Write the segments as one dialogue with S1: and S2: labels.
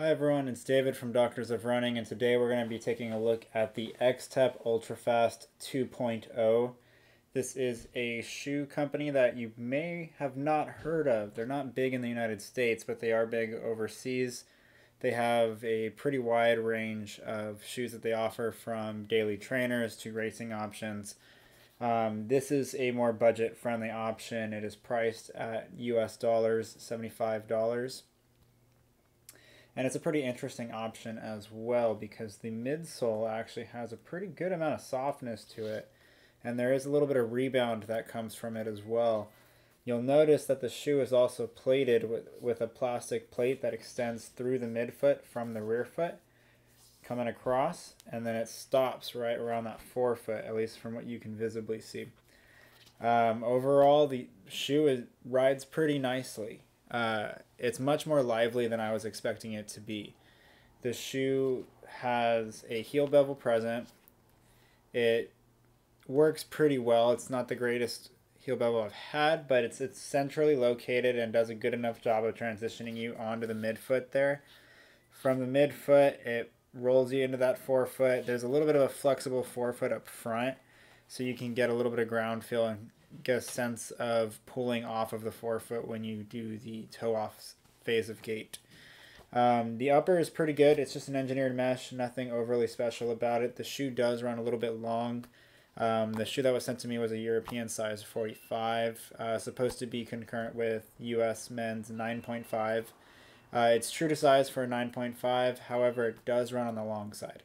S1: Hi everyone, it's David from Doctors of Running, and today we're going to be taking a look at the XTEP Ultrafast 2.0. This is a shoe company that you may have not heard of. They're not big in the United States, but they are big overseas. They have a pretty wide range of shoes that they offer, from daily trainers to racing options. This is a more budget-friendly option. It is priced at US dollars, $75. And it's a pretty interesting option as well because the midsole actually has a pretty good amount of softness to it. And there is a little bit of rebound that comes from it as well. You'll notice that the shoe is also plated with a plastic plate that extends through the midfoot from the rear foot, coming across, and then it stops right around that forefoot, at least from what you can visibly see. Overall, the shoe rides pretty nicely. It's much more lively than I was expecting it to be. The shoe has a heel bevel present. It works pretty well. It's not the greatest heel bevel I've had, but it's centrally located and does a good enough job of transitioning you onto the midfoot there. From the midfoot, it rolls you into that forefoot. There's a little bit of a flexible forefoot up front, so you can get a little bit of ground feel and get a sense of pulling off of the forefoot when you do the toe off phase of gait. The upper is pretty good. It's just an engineered mesh, nothing overly special about it. The shoe does run a little bit long. The shoe that was sent to me was a European size 45, supposed to be concurrent with US men's 9.5. It's true to size for a 9.5, however, it does run on the long side.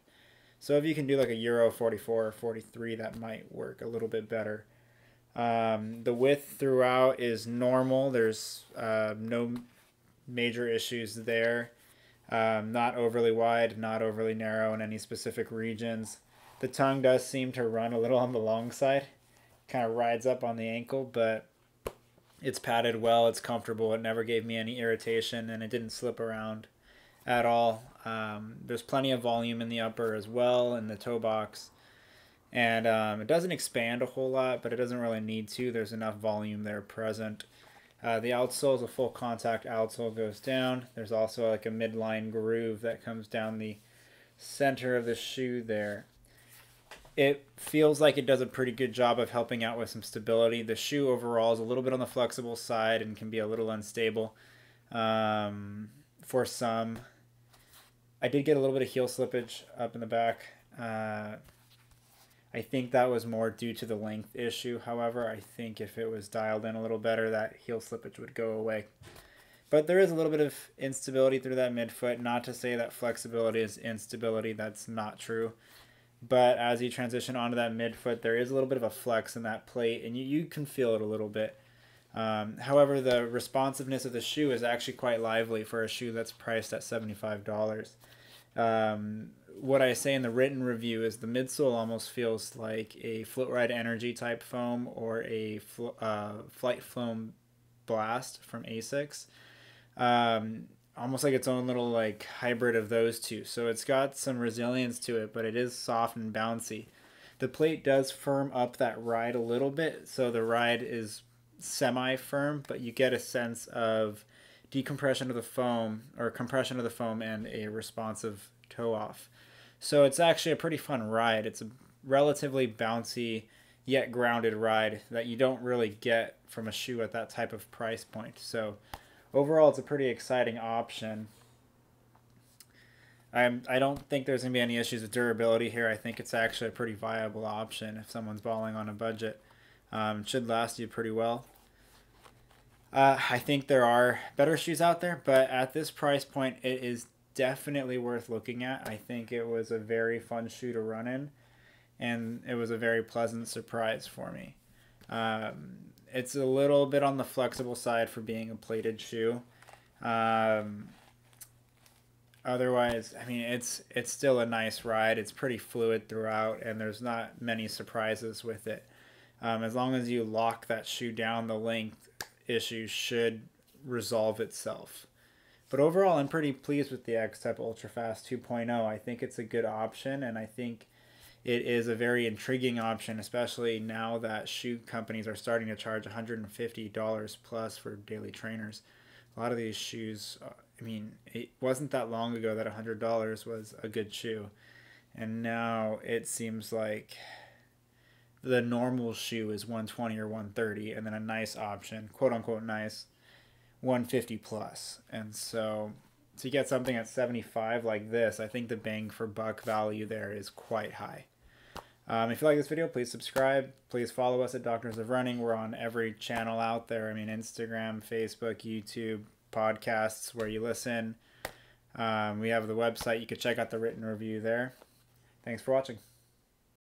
S1: So if you can do like a Euro 44 or 43, that might work a little bit better. The width throughout is normal. There's no major issues there. Not overly wide, not overly narrow in any specific regions. The tongue does seem to run a little on the long side. Kind of rides up on the ankle, but it's padded well. It's comfortable. It never gave me any irritation, and it didn't slip around at all. There's plenty of volume in the upper as well, in the toe box. And it doesn't expand a whole lot, but it doesn't really need to. There's enough volume there present. The outsole is a full contact outsole, goes down. There's also like a midline groove that comes down the center of the shoe there. It feels like it does a pretty good job of helping out with some stability. The shoe overall is a little bit on the flexible side and can be a little unstable for some. I did get a little bit of heel slippage up in the back. I think that was more due to the length issue. However, I think if it was dialed in a little better, that heel slippage would go away. But there is a little bit of instability through that midfoot. Not to say that flexibility is instability. That's not true. But as you transition onto that midfoot, there is a little bit of a flex in that plate, and you can feel it a little bit. However, the responsiveness of the shoe is actually quite lively for a shoe that's priced at $75. What I say in the written review is the midsole almost feels like a Float Ride Energy type foam or a Flight Foam Blast from Asics. Almost like its own little like hybrid of those two. So it's got some resilience to it, but it is soft and bouncy. The plate does firm up that ride a little bit, so the ride is semi-firm, but you get a sense of decompression of the foam, or compression of the foam, and a responsive toe off. So it's actually a pretty fun ride. It's a relatively bouncy yet grounded ride that you don't really get from a shoe at that type of price point. So overall, it's a pretty exciting option. I don't think there's going to be any issues with durability here. I think it's actually a pretty viable option if someone's balling on a budget. It should last you pretty well. I think there are better shoes out there, but at this price point, it is definitely worth looking at. I think it was a very fun shoe to run in, and it was a very pleasant surprise for me. It's a little bit on the flexible side for being a plated shoe. Otherwise, I mean, it's still a nice ride. It's pretty fluid throughout, and there's not many surprises with it. As long as you lock that shoe down, the length issue should resolve itself. But overall, I'm pretty pleased with the XTEP Ultrafast 2.0. I think it's a good option, and I think it is a very intriguing option, especially now that shoe companies are starting to charge $150 plus for daily trainers. A lot of these shoes I mean, it wasn't that long ago that $100 was a good shoe. And now it seems like the normal shoe is 120 or 130, and then a nice option, quote unquote nice, 150 plus. And so to get something at 75 like this, I think the bang for buck value there is quite high. If you like this video, please subscribe. Please follow us at Doctors of Running. We're on every channel out there. I mean, Instagram, Facebook, YouTube, podcasts where you listen. We have the website. You could check out the written review there. Thanks for watching.